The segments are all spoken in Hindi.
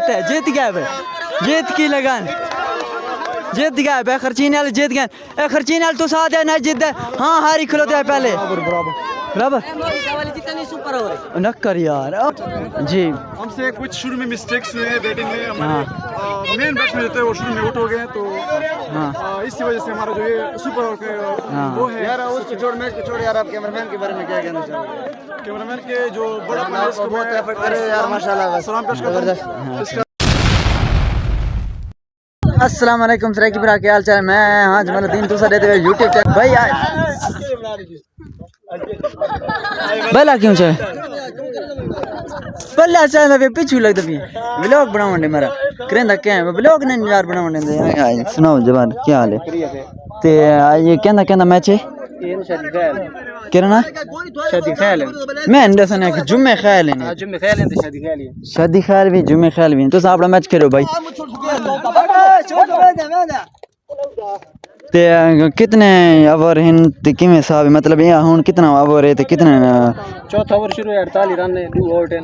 बात है, जीत गया भाई, जीत की लगन, जीत गया भाई। खर्चीने वाले जीत गए, खर्चीने वाले तो साथ है ना जीत है। हाँ हारी खिलोते हैं पहले बराबर न कर यार जी। हमसे कुछ शुरू में मिस्टेक्स हुए बैटिंग में, हमारे मेन बैट्समैन जो थे वो शुरू में आउट हो गए, तो इसी वजह से हमारा जो ये सुपर ओवर वो है। यार उसको छोड़, मैच को छोड़ यार, आप कैमरामैन के बारे में क्या कहना चाहोगे? कैमरामैन के जो बड़ा बहुत एफर्ट कर रहे हैं यार, माशाल्लाह, सलाम पेश करता हूं। अस्सलाम वालेकुम सर की क्या हाल चाल। मैं हाँ जमालुद्दीन दूसरा देते हुए यूट्यूब चैनल भाई भला क्यों चाहे भला चाहे पिछू लगता भी ब्लॉग बनाने मेरा करेंदा क्या है ब्लॉग ने यार बनाने दे। सुनाओ जवान क्या हाल है ते ये कहना मैच है किरना शादी ख्याल है, मैं इंडसन है कि जुम्मे ख्याल है, जुम्मे ख्याल है, शादी ख्याल है, शादी ख्याल भी जुम्मे ख्याल भी तो अपना मैच करो भाई। ते कितने ओवर हैं ते किवें साहब मतलब ये हुन कितना ओवर है ते कितने चौथा ओवर शुरू है 48 रन है, 2 आउट है,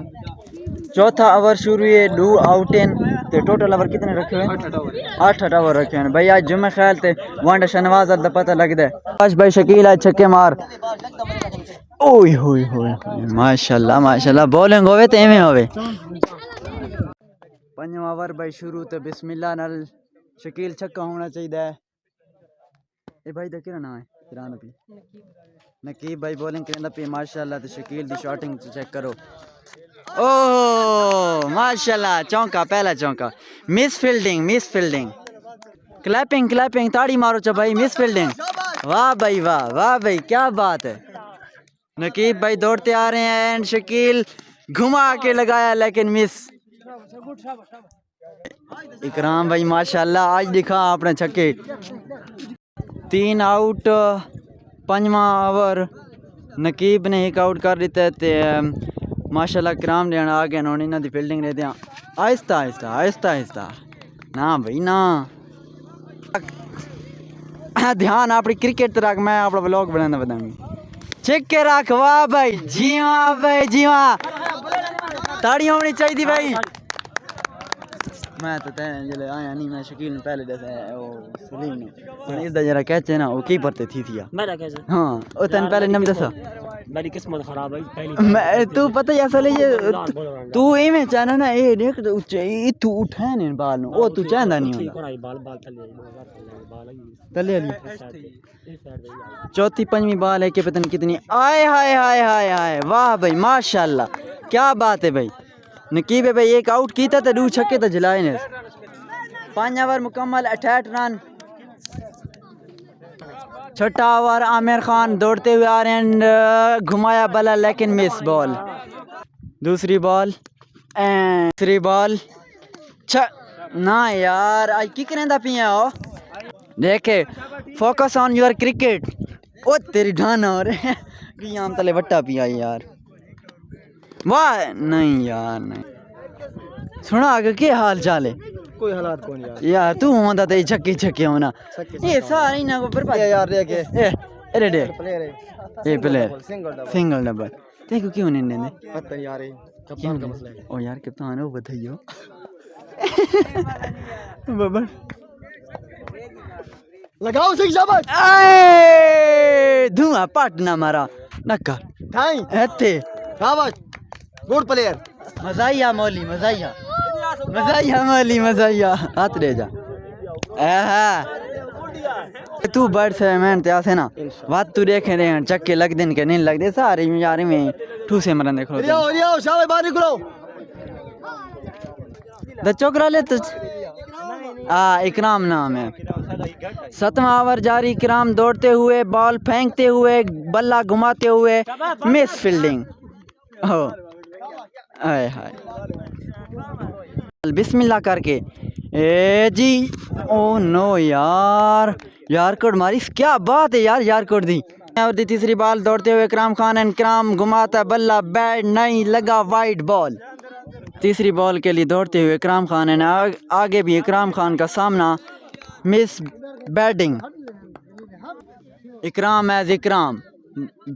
चौथा ओवर शुरू है 2 आउट है ते टोटल ओवर कितने रखे हुए 8 ओवर रखे हैं भाई। आज जुम्मे ख्याल ते वांडा शहनवाज दा पता लगदा है। आज भाई शकील आज छक्के मार ओए होए होए माशाल्लाह माशाल्लाह बॉलिंग होवे ते एवें होवे। पंजवां ओवर भाई शुरू ते बिस्मिल्लाह नाल शकील छक्का होना चाहिए। ए भाई दा क्या नाम है किराना पी नकीब भाई बॉलिंग करेंदा पे माशाल्लाह ते शकील दी शॉटिंग चेक करो। ओ माशाल्लाह चौका पहला चौका मिस फील्डिंग क्लैपिंग ताड़ी मारो चा भाई मिस फील्डिंग वाह भाई वाह भाई क्या बात है। नकीब भाई दौड़ते आ रहे हैं एंड शकील घुमा के लगाया लेकिन मिस। इकराम भाई माशाल्लाह आज दिखा आपने छक्के 3 आउट। पंजवा ओवर नकीब ने 1 आउट कर दिता है माशाल्लाह इकराम ने आ गए उन्होंने इन्हों की फील्डिंग रहते आहिस्ता ना भाई ना ध्यान अपनी क्रिकेट रख मैं अपना व्लॉग बनाना बताऊंगी छक्के रख वाह भाई जी हाँ ताड़ियां होनी चाहिए भाई। मैं तो जले आया नहीं मैं शकील ने पहले दसा ओ सलीम ने इस दा जरा कहते ना वो की परते थी मेरा कैसे हाँ ओ तन पहले नम दसा मेरी किस्मत खराब है पहली मैं तू पता है असल ये तू इवें चाहना ना ए देख तू उठा ने बाल ओ तू चाहंदा नहीं बाल तले चौथी पंजवीं बाल है कि पता नहीं कितनी आए हाय वाह भाई माशाल्लाह क्या बात है भाई। नकीब है भाई 1 आउट किया तो 2 छक्के तो जलाए ने 5 ओवर मुकम्मल 68 रन। छठा ओवर आमिर खान दौड़ते हुए आ रहे हैं घुमाया बल्ला लेकिन मिस बॉल। दूसरी बॉल तीसरी बॉल ना यार आज की करेंदा पिया हो देखे फोकस ऑन योर क्रिकेट ओ तेरी ढाना और कि आम तले वट्टा पिया यार वाह नहीं यार नहीं सुना आगे के हाल चाल है कोई हालात कौन यार तू होंदा ते छक्के होना ये सारे ना को बर्बाद यार देख ए रे प्लेयर है, ए प्लेयर सिंगल डबल देखो क्यों नहीं ने पता नहीं यार कप्तान का मसला है। ओ यार कप्तान हो बताइयो बाबा लगाओ सिंह शाबाश ए धुआं पटना मारा नक्कर थाई एथे शाबाश गुड प्लेयर मजाइया मौली मजाइया हाथ दे जा तू बड़ से मैन ते आसे ना बात तू देखे रहे हैं चक्के लग दिन के नहीं लगदे सारे यार में ठूसे मरन देखो रियो शाबाश बाहर निकलो द चोकरा ले तो इकराम नाम है। 7वां ओवर जारी इकराम दौड़ते हुए बॉल फेंकते हुए बल्ला घुमाते हुए मिस फील्डिंग ओ आए हाय बिस्मिल्लाह करके ए जी ओ नो यार कोड मारी क्या बात है यार कोड दी। और दी तीसरी बॉल दौड़ते हुए इकराम खान एंड इकराम घुमाता बल्ला बैट नहीं लगा वाइड बॉल। तीसरी बॉल के लिए दौड़ते हुए इकराम खान एंड आगे भी इकराम खान का सामना मिस बैटिंग। इकराम एज इकराम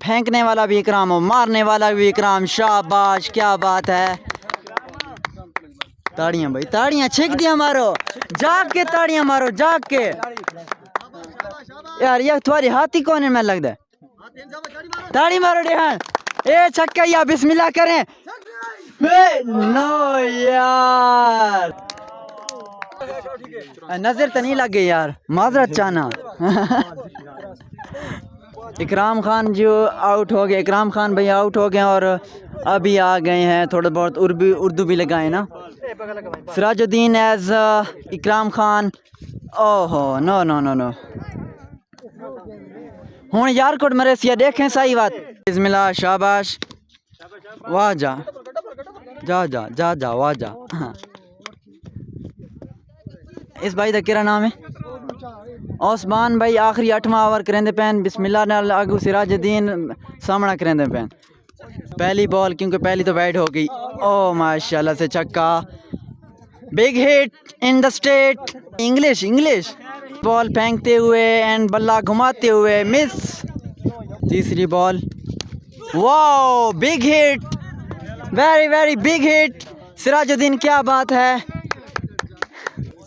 फेंकने वाला भी इकराम और मारने वाला भी इकराम शाबाश क्या बात है। ताड़ियां भाई, ताड़ियां छिक दिया मारो, जाग के ताड़ियां मारो, जाग के। यार ये तुम्हारी हाथी कौन है? मैं लगता है ताड़ी मारो रेहान। ए छक्का या बिस्मिल्लाह करें। नो यार, नजर तो नहीं लग गई यार, माजरत चाहना। इकराम खान जो आउट हो गए, इकराम खान भाई आउट हो गए और अभी आ गए हैं, थोड़ा बहुत उर्दू भी लगाए ना। सिराजुद्दीन एज इकराम खान। ओहो नो नो नो नो, हूँ यार कोट मरेसिया देखें सही बात। बिस्मिल्लाह, शाबाश, वाह जा जा जा जा जा, वाह जा। इस भाई का क्या नाम है? ओस्मान भाई आखिरी 8वां ओवर करेंदे पैन। बिस्मिल्लाह नाल आगू सिराजुद्दीन सामना करेंदे पैन। पहली बॉल, क्योंकि पहली तो बैट हो गई। ओ माशाल्लाह से छक्का, big hit in the state. English English ball फेंकते हुए एंड बल्ला घुमाते हुए मिस। तीसरी ball, wow big hit, very very big hit Sirajuddin, क्या बात है।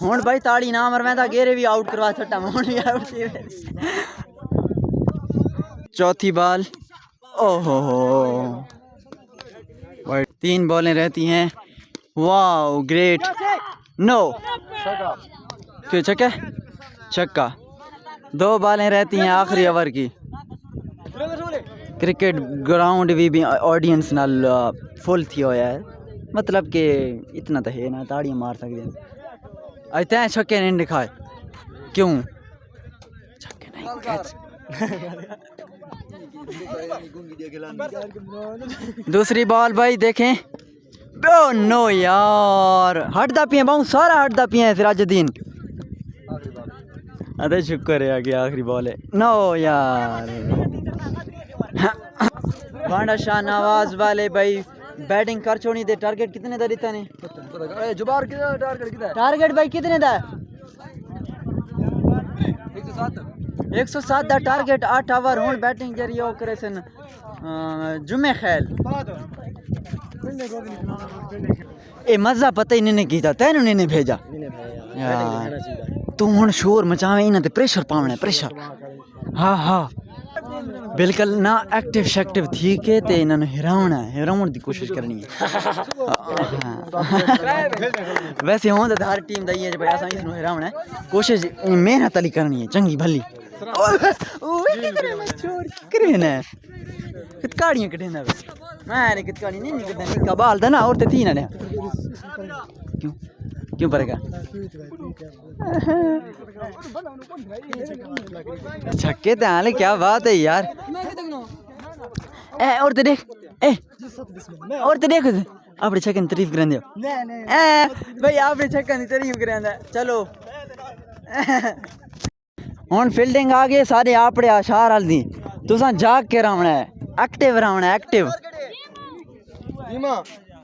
हुण भाई ताड़ी ना मर, मैं था गेरे भी आउट करवा छटा, हुण भी आउट। चौथी बॉल, ओहो हो, 3 बॉलें रहती हैं। वाओ ग्रेट, नो क्यों छक्का? छक्का। 2 बॉलें रहती हैं आखिरी ओवर की। क्रिकेट ग्राउंड भी ऑडियंस नाल फुल थी होया है, मतलब कि इतना तो है ना, ताड़ियां मार सकते हैं। अज तैं छक्के नहीं दिखाए, क्यों छक्के नहीं? दूसरी बॉल भाई देखें। ओ नो यार, हटदा पिए बहुत सारा, हटदा पिए सिराजुद्दीन। अरे शुक्र है कि आखिरी बॉल है। नो यार, वांडा शाह नवाज वाले भाई बैटिंग कर छोड़ी दे। टारगेट कितने दा दिता ने? जुबार कितना टारगेट कितना है? टारगेट भाई कितने दा? 107 दा टारगेट। 8 ओवर हुन बैटिंग जरी ओ करे सन जुमे खैल। ए मजा पता ही नहीं कीता, तैनू नहीं भेजा यार। तू हुन शोर मचावे, इन्हां ते प्रेशर पावना, प्रेशर। हाँ हाँ बिल्कुल ना, एक्टिव शैक्टिव थी के ते इन्हां नूं हिरावण दी कोशिश करनी है। वैसे हों तो हर टीम दा ही है भाई, असां इसनूं हिरावना है, कोशिश मेहनत अली करनी है, चंगी भली। कितकाड़ियां कटेंदा वे, मैं नहीं कितकाड़ी नहीं निकलदा, निक्का बाल दा ना और ते थी ना। क्यों क्यों पड़ेगा? छक्के तो आले, क्या बात है यार। ए और ते देख, ए और ते देख, अपने छक्के की तारीफ करें दियो। भाई अपने छक्के की तारीफ करें। चलो हुन फील्डिंग आ गई, सारे आपड़े आशार हल दी। तुसां जाग के रवना है, एक्टिव रवना है, एक्टिव।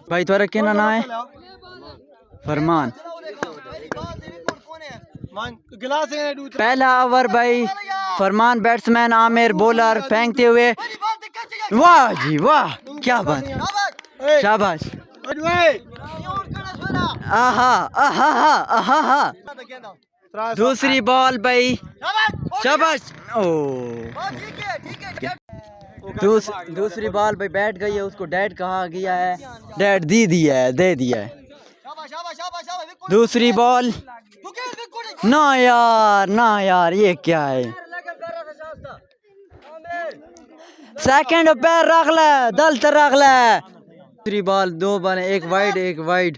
भाई तुम्हारा क्या नाम है? फरमान। पहला ओवर भाई, फरमान बैट्समैन, आमिर बॉलर, फेंकते हुए। वाह जी वाह, क्या बात, शाबाश। आहा आहा आहा आहा। दूसरी बॉल भाई, शाबाश। ओ दूसरी बॉल भाई बैठ गई है, उसको डेड कहा गया है, डेड दे दिया है, दे दिया है। दूसरी बॉल, ना यार ना यार, ये क्या है? सेकंड पैर रख ले, दल तर रख ले। दूसरी बॉल, 2 बॉल, एक वाइड एक वाइड।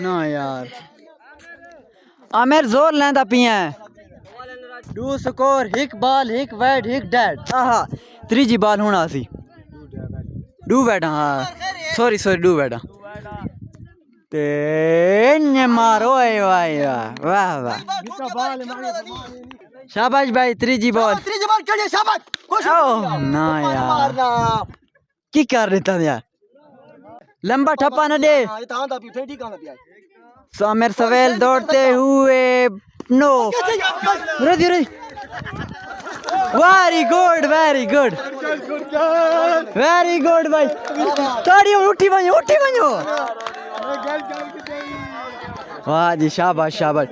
ना यार, आमिर जोर लेंदा पिया। 2 स्कोर, हिक बॉल, हिक वाइड, हिक डेड। आहा, तीजी बॉल होना सी 2 बैट। हाँ सॉरी 2 बैट ते मारो। वाह वाह वाह, शाबाश भाई। तीजी बॉल, ना यार, की कर रहे था यार, लंबा ठप्पा न दे। सामिर सवेल दौड़ते हुए, no, very good very good very good भाई, ताड़ियों उठी वञो, उठी वञो। वाह जी शाबाश शाबाश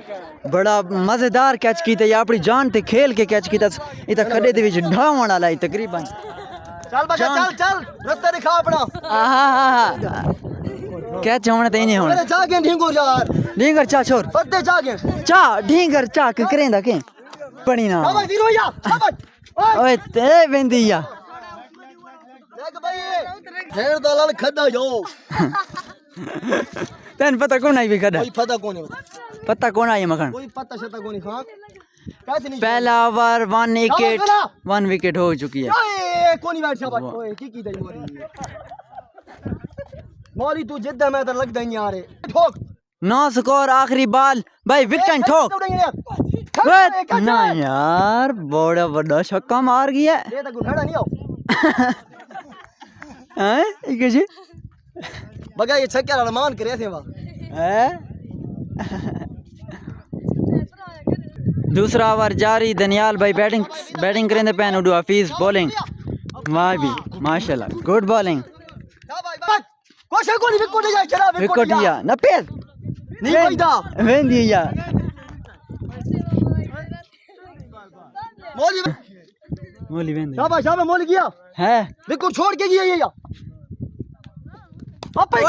बड़ा मजेदार कैच कीता ये अपनी जान ते खेल के कैच कीता इता खड्डे दे विच ढावण वाला ही तकरीबन चल बच्चा चल चल रास्ता दिखा अपना कैच होने ते नहीं होने अरे जागे ढींगो यार ढींगर चा छोर पत्ते जागे चा ढींगर चा के करेंदा के पड़ी ना शाबाश वीरो या शाबाश ओए ते वेंदिया देख भाई ढेर दलाल खड्डा जो तन पता कौन आई भी खड़ा कोई पता कौन है पता कौन आई मखन कोई पता शता कौन है हां कैसे नहीं पहला ओवर 1 विकेट हो चुकी है ओए कोनी बैठ शाबाश ओए की दई मौली तू जिद्दा मैं तो लगदा नहीं आ रे ठोक 9 स्कोर आखिरी बॉल भाई विकेट ठोक ना यार बड़ा बड़ा छक्का मार गया ये तो खड़ा नहीं आओ हैं इके जी बगा ये छक्के वाला मान करे थे वा हैं दूसरा ओवर जारी दनियाल भाई बैटिंग करेंदे पैन उडू हफीज बॉलिंग वाह भी माशाल्लाह गुड बॉलिंग कोशे को नहीं विकेट जाए चला विकेट या ना पेस नहीं पैदा वेंदी या मोली वेंदी शाबाश शाबाश मोली गया है विकेट छोड़ के गया ये या अब पे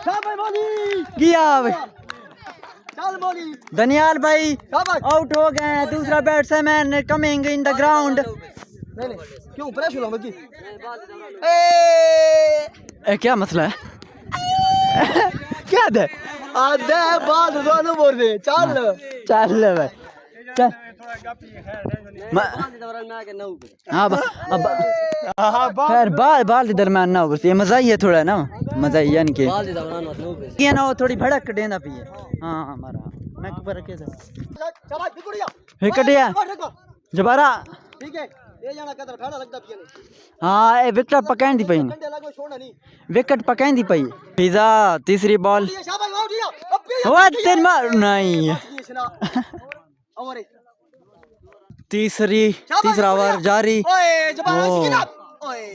शाबाश मोली गया चल मोली दनियाल भाई शाबाश आउट हो गए हैं दूसरा batsman coming in the ground नहीं नहीं क्यों प्रेस हो लगी ए क्या मसला है क्या दे आधे बाल दोनों बोल दे चल चल भाई चल हाँ खैर बाल के दरम्यान ना हो ये मजा ही है थोड़ा ना मजा ही यानी कि ये ना हो थोड़ी भड़क देना पिए हाँ हमारा मैं ऊपर रखे विकेट या जबारा ठीक है ये जाना कदर खाना लगता पिए हाँ ए विकेट पकाइन दी पई घंटे लगो छोड़ना नहीं विकेट पकाइन दी पई पिज़्ज़ा तीसरी बॉल शाबाश आउट दिया अब वो तीन मार नहीं तीसरा ओवर जारी ओए जबान किना ओए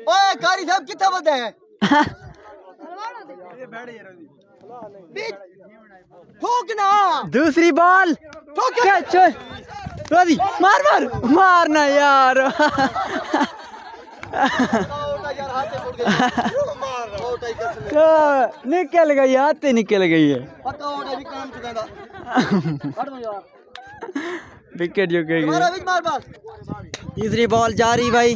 ओए कारी साहब कितना बंदे हैं ठोक ना दूसरी बॉल कैच रोजी मारना यार निकल गई आते निकल गई है विकेट जो गई तीसरी बॉल जारी भाई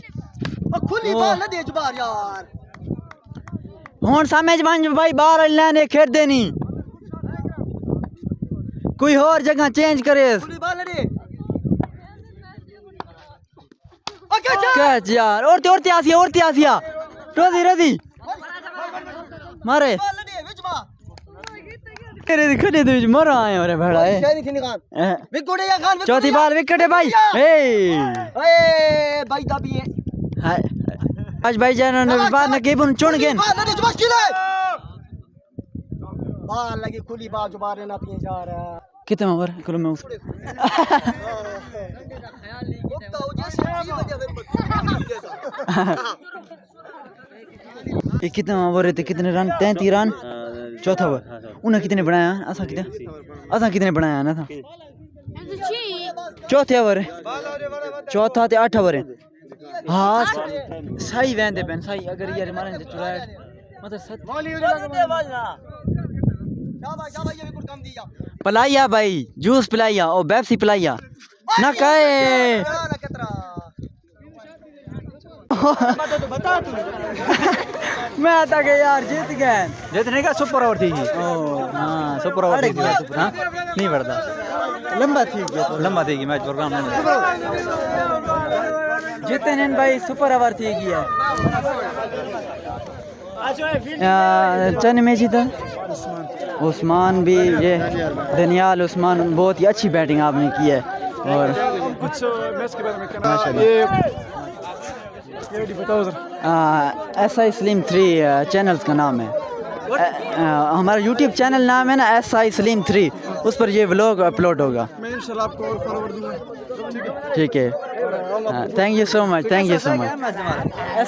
खुली बॉल ना दे जुबार यार हुन समझ भाई बाहर लेने खेल देनी कोई और जगह चेंज करे खुली बॉल दे कैच यार और आसिया रोजी मारे तेरे खड़े दे मर आए और भड़ा है विकेट या खान चौथी बॉल विकेट है भाई ए भाई दाबी है हाय आज भाई जान ने बात न केबुन चुन गेन बाल लगी खुली बाल जुबार ना पिए जा रहा कितने ओवर करो मैं उसको ये कितने ओवर थे कितने रन 33 रन चौथा ओवर उन्हें कितने बनाया असा कितने बनाया ना था चौथे ओवर चौथा ते 8 ओवर हाँ सही वेंदे पेन सही अगर यार मारन ते चुराए मतलब सत पिलाइया भाई जूस पिलाइया और बेप्सी पिलाइया ना कहे मैं आता के यार जीत गए जीतने का सुपर ओवर थी हाँ सुपर ओवर थी हाँ नहीं बढ़ता लंबा थी मैच प्रोग्राम जीते ने भाई सुपर ओवर थी गया चन में जीता उस्मान भी ये दनियाल उस्मान बहुत ही अच्छी बैटिंग आपने की है और कुछ मैच के बारे में कहना ये बताओ सर SI Slim 3 चैनल्स का नाम है हमारा यूट्यूब चैनल नाम है ना SI Slim 3, उस पर ये व्लॉग अपलोड होगा। मैं इंशाल्लाह आपको और फॉलोवर दूंगा। ठीक है, thank you so much, thank you so much.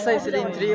SI Slim 3